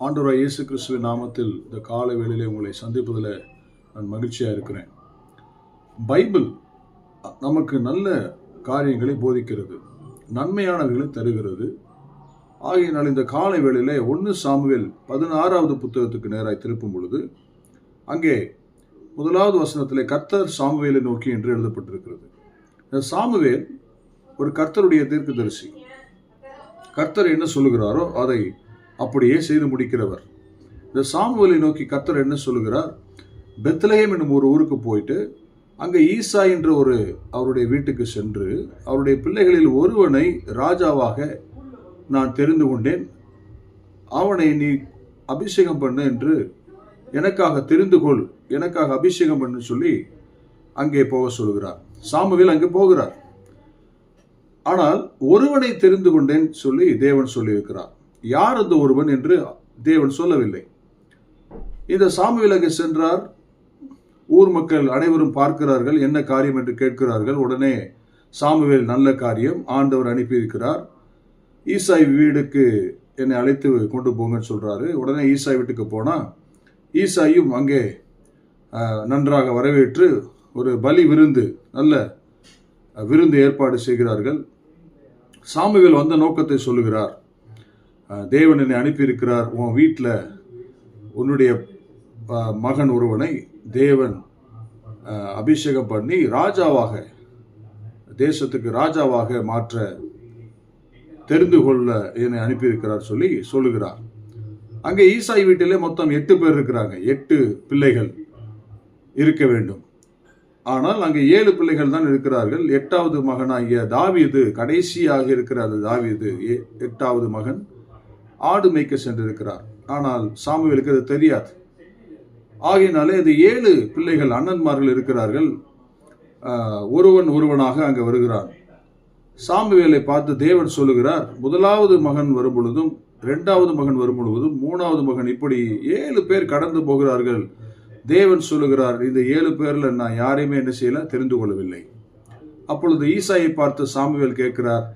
ஆண்டவராய் இயேசு கிறிஸ்துவின் நாமத்தில் இந்த காலை வேளையிலே உங்களை சந்திப்பதில் நான் மகிழ்ச்சியாக இருக்கிறேன். பைபிள் நமக்கு நல்ல காரியங்களை போதிக்கிறது, நன்மையானவர்களை தருகிறது. ஆகையினால் இந்த காலை வேளையிலே 1 சாமுவேல் 16வது புத்தகத்துக்கு நேராக திருப்பும் பொழுது அங்கே 1வது வசனத்திலே கர்த்தர் சாமுவேலை நோக்கி என்று எழுதப்பட்டிருக்கிறது. இந்த சாமுவேல் ஒரு கர்த்தருடைய தீர்க்கதரிசி. கர்த்தர் என்ன சொல்லுகிறாரோ அதை அப்படியே செய்து முடிக்கிறவர். இந்த சாமுவேலை நோக்கி கர்த்தர் என்ன சொல்லுகிறார்? பெத்லகேம் என்னும் ஒரு ஊருக்கு போயிட்டு அங்கே ஈசா என்ற அவருடைய வீட்டுக்கு சென்று அவருடைய பிள்ளைகளில் ஒருவனை ராஜாவாக நான் தெரிந்து கொண்டேன், அவனை நீ அபிஷேகம் பண்ணு என்று எனக்காக தெரிந்து கொள், எனக்காக அபிஷேகம் பண்ணு சொல்லி அங்கே போக சொல்கிறார். சாமுவேல் அங்கே போகிறார். ஆனால் ஒருவனை தெரிந்து கொண்டேன் சொல்லி தேவன் சொல்லியிருக்கிறார். யார் அந்த ஒருவன் என்று தேவன் சொல்லவில்லை. இந்த சாமுவேல் அங்கே சென்றார். ஊர் மக்கள் அனைவரும் பார்க்கிறார்கள், என்ன காரியம் என்று கேட்கிறார்கள். உடனே சாமுவேல் நல்ல காரியம், ஆண்டவர் அனுப்பியிருக்கிறார், ஈசாய் வீடுக்கு என்னை அழைத்து கொண்டு போங்கன்னு சொல்றாரு. உடனே ஈசாய் வீட்டுக்கு போனா ஈசாயும் அங்கே நன்றாக வரவேற்று ஒரு பலி விருந்து, நல்ல விருந்து ஏற்பாடு செய்கிறார்கள். சாமுவேல் வந்த நோக்கத்தை சொல்லுகிறார். தேவன் என்னை அனுப்பியிருக்கிறார், உன் வீட்டில் உன்னுடைய மகன் ஒருவனை தேவன் அபிஷேகம் பண்ணி ராஜாவாக, தேசத்துக்கு ராஜாவாக மாற்ற தெரிந்து கொள்ள என்னை அனுப்பியிருக்கிறார் சொல்லி சொல்லுகிறார். அங்கே ஈசாய் வீட்டிலே மொத்தம் 8 பேர் இருக்கிறாங்க. 8 பிள்ளைகள் இருக்க வேண்டும். ஆனால் அங்கே 7 பிள்ளைகள் தான் இருக்கிறார்கள். 8வது மகனாகிய தாவீது, கடைசியாக இருக்கிற அந்த தாவீது 8வது மகன் ஆடு மேய்க்க சென்றிருக்கிறார். ஆனால் சாமுவேலுக்கு அது தெரியாது. ஆகையினாலே இந்த 7 பிள்ளைகள் அண்ணன்மார்கள் இருக்கிறார்கள். ஒருவனாக அங்கே வருகிறான். சாமுவேலை பார்த்து தேவன் சொல்லுகிறார், 1வது மகன் வரும் பொழுதும் 2வது மகன் வரும் பொழுதும் 3வது மகன், இப்படி 7 பேர் கடந்து போகிறார்கள். தேவன் சொல்லுகிறார், இந்த 7 பேர்ல நான் யாரையுமே என்ன செய்யல, தெரிந்து கொள்ளவில்லை. அப்பொழுது ஈசாயை பார்த்து சாமுவேல் கேட்கிறார்,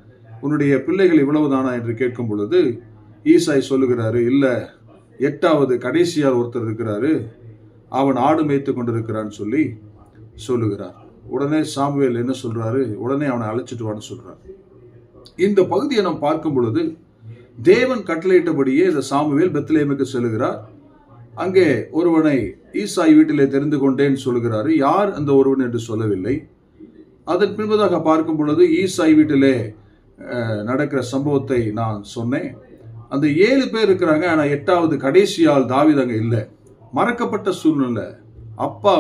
உன்னுடைய பிள்ளைகள் இவ்வளவுதானா என்று கேட்கும் பொழுது ஈசாய் சொல்லுகிறாரு, இல்ல 8வது கடைசியார் ஒருத்தர் இருக்கிறாரு, அவன் ஆடு மேய்த்து கொண்டிருக்கிறான்னு சொல்லி சொல்லுகிறார். உடனே சாமுவேல் என்ன சொல்றாரு, உடனே அவனை அழைச்சிட்டு வான்னு சொல்றாரு. இந்த பகுதியை நாம் பார்க்கும் பொழுது தேவன் கட்டளையிட்டபடியே இந்த சாமுவேல் பெத்லகேமுக்கு செல்கிறார். அங்கே ஒருவனை ஈசாய் வீட்டிலே தெரிந்து கொண்டேன் சொல்லுகிறாரு. யார் அந்த ஒருவன் என்று சொல்லவில்லை. அதன் பின்பதாக பார்க்கும் பொழுது ஈசாய் வீட்டிலே நடக்கிற சம்பவத்தை நான் சொன்னேன். அந்த 7 பேர் இருக்கிறாங்க. ஆனா 8வது கடைசியால் தாவீது அங்க இல்லை, மறக்கப்பட்ட சூழ்நிலை. அப்பா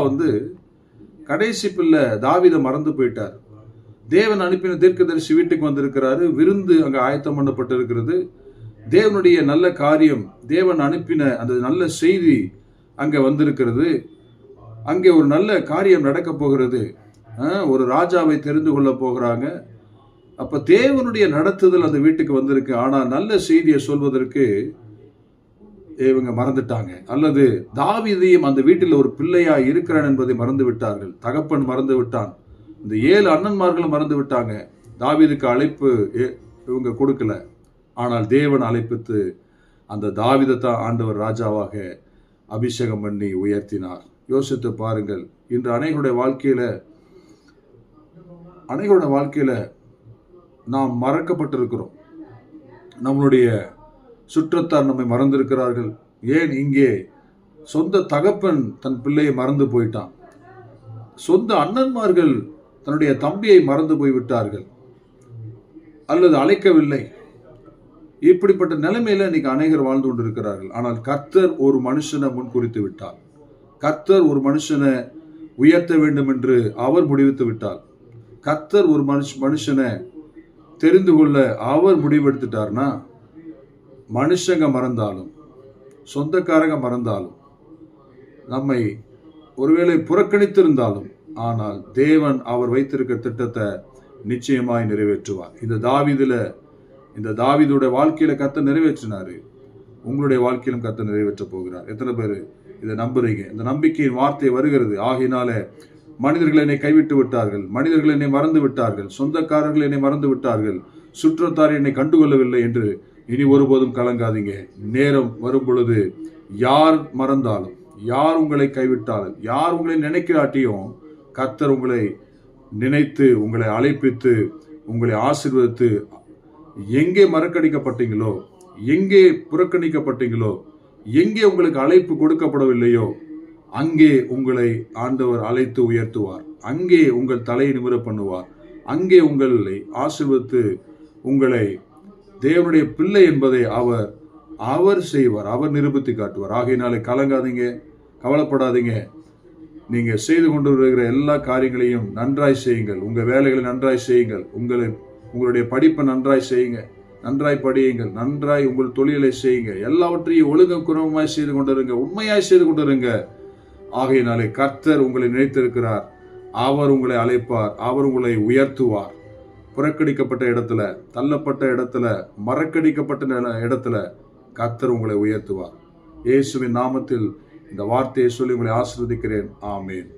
கடைசி பிள்ளை தாவீதை மறந்து போயிட்டார். தேவன் அனுப்பின தீர்க்கதரிசி வீட்டுக்கு வந்திருக்கிறாரு. விருந்து அங்க ஆயத்தம் பண்ணப்பட்டிருக்கிறது. தேவனுடைய நல்ல காரியம், தேவன் அனுப்பின அந்த நல்ல செய்தி அங்க வந்திருக்கிறது. அங்கே ஒரு நல்ல காரியம் நடக்க போகிறது. ஒரு ராஜாவை தெரிந்து கொள்ள போகிறாங்க. அப்ப தேவனுடைய நடத்துதல் அந்த வீட்டுக்கு வந்திருக்கு. ஆனால் நல்ல செய்தியை சொல்வதற்கு இவங்க மறந்துட்டாங்க. அல்லது தாவீதையும் அந்த வீட்டில் ஒரு பிள்ளையா இருக்கிறான் என்பதை மறந்து விட்டார்கள். தகப்பன் மறந்து விட்டான். இந்த 7 அண்ணன்மார்களும் மறந்து விட்டாங்க. தாவீதுக்கு அழைப்பு இவங்க கொடுக்கல. ஆனால் தேவன் அழைப்பித்து அந்த தாவீதை தான் ஆண்டவர் ராஜாவாக அபிஷேகம் பண்ணி உயர்த்தினார். யோசித்து பாருங்கள். இன்று அநேகருடைய வாழ்க்கையில நாம் மறக்கப்பட்டிருக்கிறோம். நம்மளுடைய சுற்றத்தார் நம்மை மறந்திருக்கிறார்கள். ஏன் இங்கே சொந்த தகப்பன் தன் பிள்ளையை மறந்து போயிட்டான். சொந்த அண்ணன்மார்கள் தன்னுடைய தம்பியை மறந்து போய்விட்டார்கள் அல்லது அழைக்கவில்லை. இப்படிப்பட்ட நிலைமையில இன்னைக்கு அநேகர் வாழ்ந்து கொண்டிருக்கிறார்கள். ஆனால் கர்த்தர் ஒரு மனுஷனை முன்குறித்து விட்டார். கர்த்தர் ஒரு மனுஷனை உயர்த்த வேண்டும் என்று அவர் முடிவித்து விட்டார். கர்த்தர் ஒரு மனுஷனை தெரிந்து கொள்ள அவர் முடிவெடுத்துட்டார்னா, மனுஷங்க மறந்தாலும், சொந்தக்காரங்க மறந்தாலும், நம்மை ஒருவேளை புறக்கணித்திருந்தாலும், ஆனால் தேவன் அவர் வைத்திருக்கிற திட்டத்தை நிச்சயமாய் நிறைவேற்றுவார். இந்த தாவீதுடைய வாழ்க்கையில கர்த்தர் நிறைவேற்றினாரு. உங்களுடைய வாழ்க்கையிலும் கர்த்தர் நிறைவேற்ற போகிறார். எத்தனை பேர் இதை நம்புறீங்க? இந்த நம்பிக்கையின் வார்த்தை வருகிறது. ஆகினாலே மனிதர்கள் என்னை கைவிட்டு விட்டார்கள், மனிதர்கள் என்னை மறந்து விட்டார்கள், சொந்தக்காரர்கள் என்னை மறந்து விட்டார்கள், சுற்றத்தார் என்னை கண்டுகொள்ளவில்லை என்று இனி ஒருபோதும் கலங்காதீங்க. நேரம் வரும் பொழுது யார் மறந்தாலும், யார் உங்களை கைவிட்டாலும், யார் உங்களை நினைக்கிறாட்டியும் கர்த்தர் உங்களை நினைத்து, உங்களை அழைப்பித்து, உங்களை ஆசீர்வதித்து, எங்கே மறக்கடிக்கப்பட்டீங்களோ, எங்கே புறக்கணிக்கப்பட்டீங்களோ, எங்கே உங்களுக்கு அழைப்பு கொடுக்கப்படவில்லையோ அங்கே உங்களை ஆண்டவர் அழைத்து உயர்த்துவார். அங்கே உங்கள் தலையை நிமிர பண்ணுவார். அங்கே உங்களை ஆசீர்வதித்து உங்களை தேவனுடைய பிள்ளை என்பதை அவர் செய்வார். அவர் நிரூபித்து காட்டுவார். ஆகையினாலே கலங்காதீங்க, கவலைப்படாதீங்க. நீங்க செய்து கொண்டு வருகிற எல்லா காரியங்களையும் நன்றாய் செய்யுங்கள். உங்க வேலைகளை நன்றாய் செய்யுங்கள். உங்களுடைய படிப்பை நன்றாய் செய்யுங்க. நன்றாய் படியுங்கள். நன்றாய் உங்கள் தொழிலை செய்யுங்க. எல்லாவற்றையும் ஒழுங்கும் குணமாய் செய்து கொண்டிருங்க. உண்மையாய் செய்து கொண்டிருங்க. ஆகையினாலே கர்த்தர் உங்களை நினைத்திருக்கிறார். அவர் உங்களை அழைப்பார். அவர் உங்களை உயர்த்துவார். புறக்கணிக்கப்பட்ட இடத்துல, தள்ளப்பட்ட இடத்துல, மறக்கடிக்கப்பட்ட இடத்துல கர்த்தர் உங்களை உயர்த்துவார். இயேசுவின் நாமத்தில் இந்த வார்த்தையை சொல்லி உங்களை ஆசீர்வதிக்கிறேன். ஆமென்.